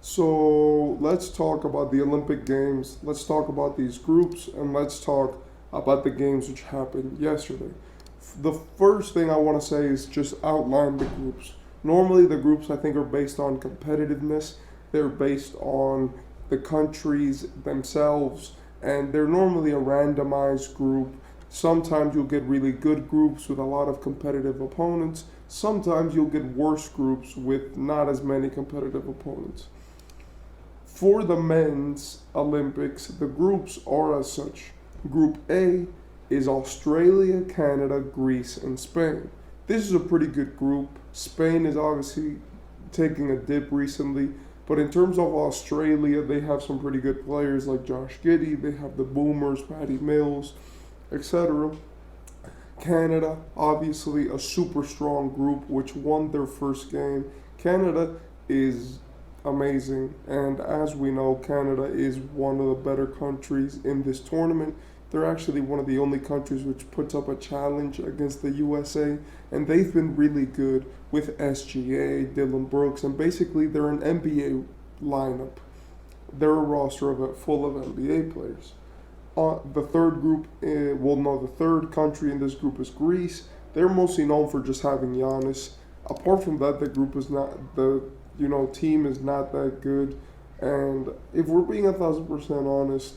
So let's talk about the Olympic Games. Let's talk about these groups and let's talk about the games which happened yesterday. The first thing I want to say is just outline the groups. Normally, the groups I think are based on competitiveness, they're based on the countries themselves, and they're normally a randomized group. Sometimes you'll get really good groups with a lot of competitive opponents. Sometimes you'll get worse groups with not as many competitive opponents. For the men's Olympics, the groups are as such. Group A is Australia, Canada, Greece, and Spain. This is a pretty good group. Spain is obviously taking a dip recently, but in terms of Australia, they have some pretty good players like Josh Giddey, they have the Boomers, Patty Mills, etc. Canada, obviously a super strong group which won their first game. Canada is amazing, and as we know, Canada is one of the better countries in this tournament. They're actually one of the only countries which puts up a challenge against the USA, and they've been really good with SGA, Dylan Brooks, and basically they're an NBA lineup. They're a roster full of NBA players. The third group, the third country in this group is Greece. They're mostly known for just having Giannis. Apart from that, the group is not team is not that good. And if we're being 1,000% honest,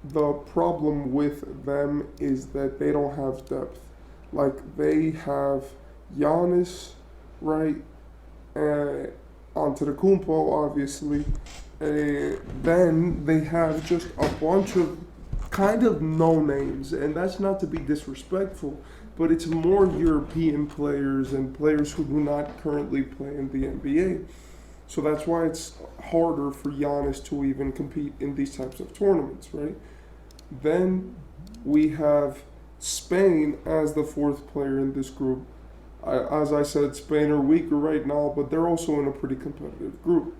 the problem with them is that they don't have depth. Like they have Giannis, right? Antetokounmpo, obviously. Then they have just a bunch of kind of no names, and that's not to be disrespectful, but it's more European players and players who do not currently play in the NBA. So that's why it's harder for Giannis to even compete in these types of tournaments, right? Then we have Spain as the fourth player in this group. As I said, Spain are weaker right now, but they're also in a pretty competitive group.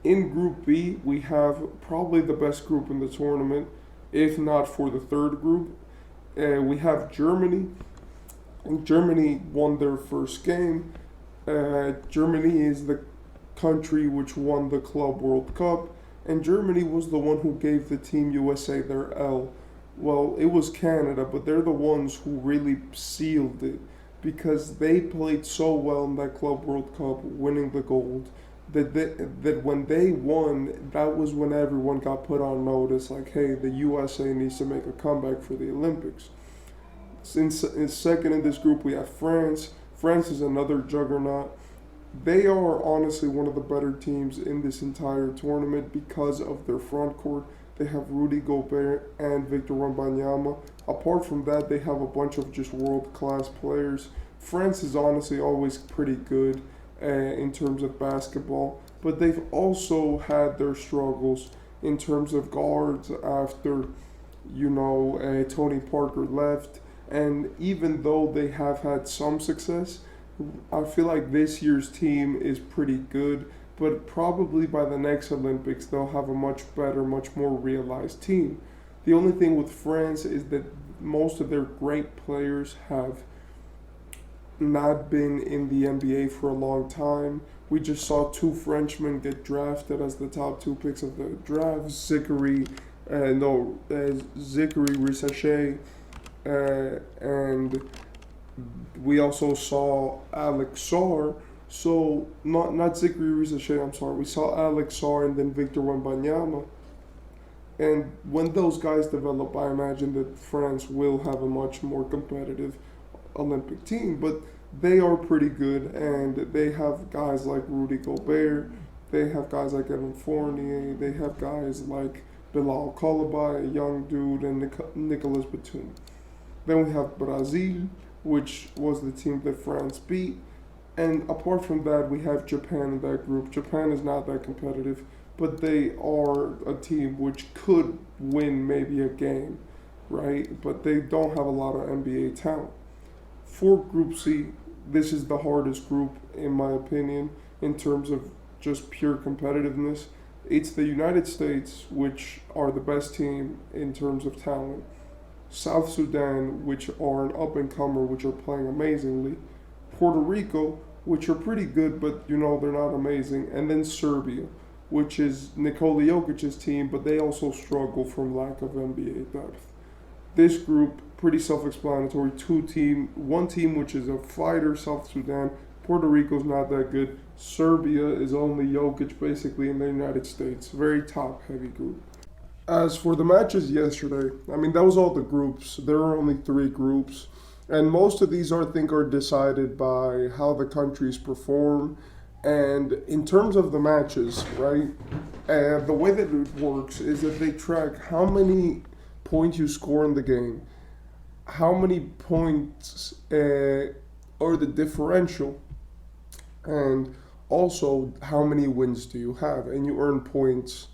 In Group B, we have probably the best group in the tournament, if not for the third group. We have Germany. Germany won their first game. Germany is the country which won the Club World Cup, and Germany was the one who gave the Team USA their L. Well, it was Canada, but they're the ones who really sealed it because they played so well in that Club World Cup, winning the gold. That when they won, that was when everyone got put on notice, like, hey, the USA needs to make a comeback for the Olympics. Since in second in this group, we have France. France is another juggernaut. They are honestly one of the better teams in this entire tournament because of their front court. They have Rudy Gobert and Victor Wembanyama. Apart from that, they have a bunch of just world-class players. France is honestly always pretty good in terms of basketball, but they've also had their struggles in terms of guards after, Tony Parker left. And even though they have had some success, I feel like this year's team is pretty good, but probably by the next Olympics, they'll have a much better, much more realized team. The only thing with France is that most of their great players have not been in the NBA for a long time. We just saw two Frenchmen get drafted as the top two picks of the draft, Zachary Rissache, and we also saw Alex Sarr. So not Zachary Rissache, I'm sorry. We saw Alex Sarr and then Victor Wembanyama. And when those guys develop, I imagine that France will have a much more competitive Olympic team, but they are pretty good, and they have guys like Rudy Gobert, they have guys like Evan Fournier, they have guys like Bilal Coulibaly, a young dude, and Nicolas Batum. Then we have Brazil, which was the team that France beat, and apart from that, we have Japan in that group. Japan is not that competitive, but they are a team which could win maybe a game, right? But they don't have a lot of NBA talent. For Group C, this is the hardest group, in my opinion, in terms of just pure competitiveness. It's the United States, which are the best team in terms of talent. South Sudan, which are an up-and-comer, which are playing amazingly. Puerto Rico, which are pretty good, but they're not amazing. And then Serbia. which is Nikola Jokic's team, but they also struggle from lack of NBA depth. This group, pretty self-explanatory. One team which is a fighter, South Sudan. Puerto Rico's not that good. Serbia is only Jokic basically in the United States. Very top-heavy group. As for the matches yesterday, I mean, that was all the groups. There are only 3 groups. And most of these, I think, are decided by how the countries perform. And in terms of the matches, right, the way that it works is that they track how many points you score in the game, how many points are the differential, and also how many wins do you have, and you earn points.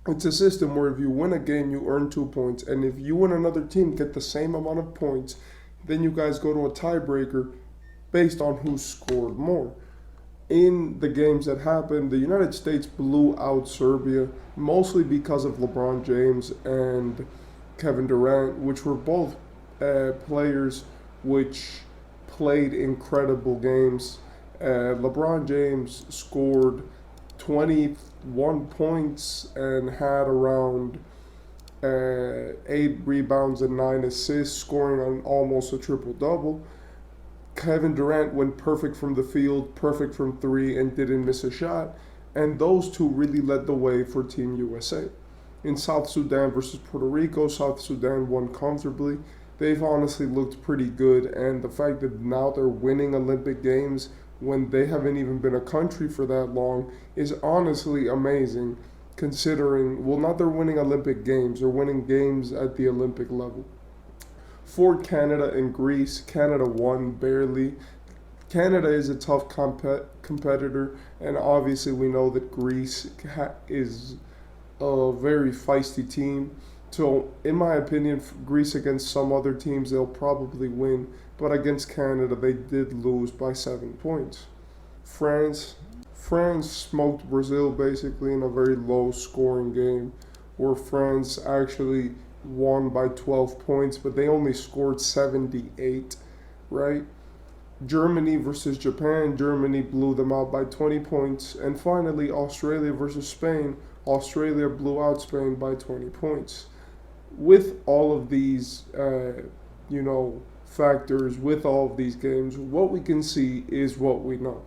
It's a system where if you win a game, you earn 2 points, and if you and another team get the same amount of points, then you guys go to a tiebreaker based on who scored more. In the games that happened, the United States blew out Serbia, mostly because of LeBron James and Kevin Durant, which were both players which played incredible games. LeBron James scored 21 points and had around 8 rebounds and 9 assists, scoring on almost a triple-double. Kevin Durant went perfect from the field, perfect from 3, and didn't miss a shot. And those two really led the way for Team USA. In South Sudan versus Puerto Rico, South Sudan won comfortably. They've honestly looked pretty good, and the fact that now they're winning Olympic Games when they haven't even been a country for that long is honestly amazing, considering, well, not they're winning Olympic Games, they're winning games at the Olympic level. For Canada and Greece, Canada won barely. Canada is a tough competitor, and obviously we know that Greece is a very feisty team. So, in my opinion, Greece against some other teams, they'll probably win. But against Canada, they did lose by 7 points. France smoked Brazil basically in a very low-scoring game, where France actually won by 12 points, but they only scored 78, right? Germany versus Japan, Germany blew them out by 20 points. And finally, Australia versus Spain, Australia blew out Spain by 20 points. With all of these, factors, with all of these games, what we can see is what we know.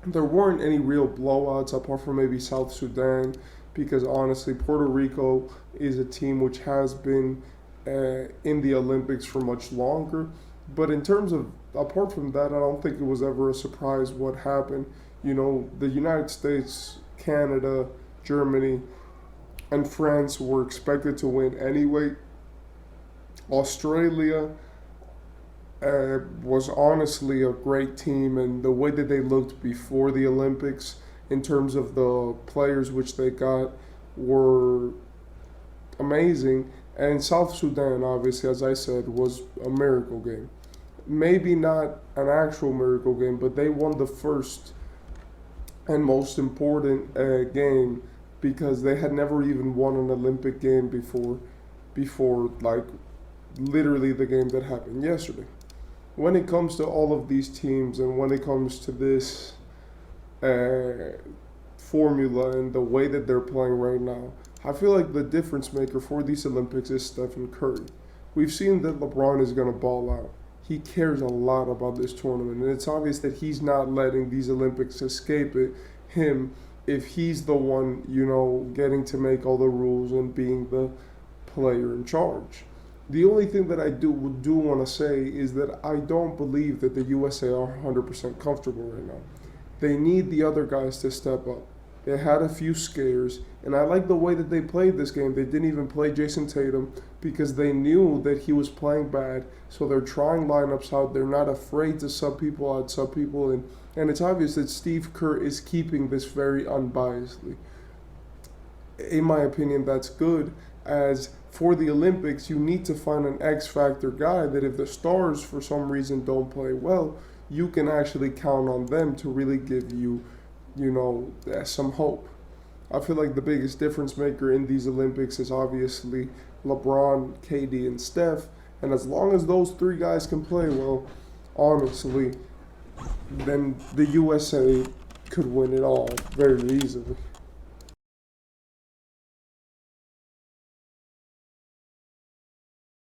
There weren't any real blowouts apart from maybe South Sudan, because honestly, Puerto Rico is a team which has been in the Olympics for much longer. But in terms of, apart from that, I don't think it was ever a surprise what happened. The United States, Canada, Germany, and France were expected to win anyway. Australia was honestly a great team, and the way that they looked before the Olympics in terms of the players which they got were amazing. And South Sudan, obviously, as I said, was a miracle game. Maybe not an actual miracle game, but they won the first and most important game, because they had never even won an Olympic game before like literally the game that happened yesterday. When it comes to all of these teams and when it comes to this formula and the way that they're playing right now, I feel like the difference maker for these Olympics is Stephen Curry. We've seen that LeBron is going to ball out. He cares a lot about this tournament, and it's obvious that he's not letting these Olympics escape him if he's the one, getting to make all the rules and being the player in charge. The only thing that I do want to say is that I don't believe that the USA are 100% comfortable right now. They need the other guys to step up. They had a few scares, and I like the way that they played this game. They didn't even play Jason Tatum because they knew that he was playing bad, so they're trying lineups out. They're not afraid to sub people out, sub people in, and it's obvious that Steve Kerr is keeping this very unbiasedly. In my opinion, that's good, as for the Olympics, you need to find an X-factor guy that if the stars for some reason don't play well, you can actually count on them to really give you, some hope. I feel like the biggest difference maker in these Olympics is obviously LeBron, KD, and Steph. And as long as those 3 guys can play well, honestly, then the USA could win it all very easily.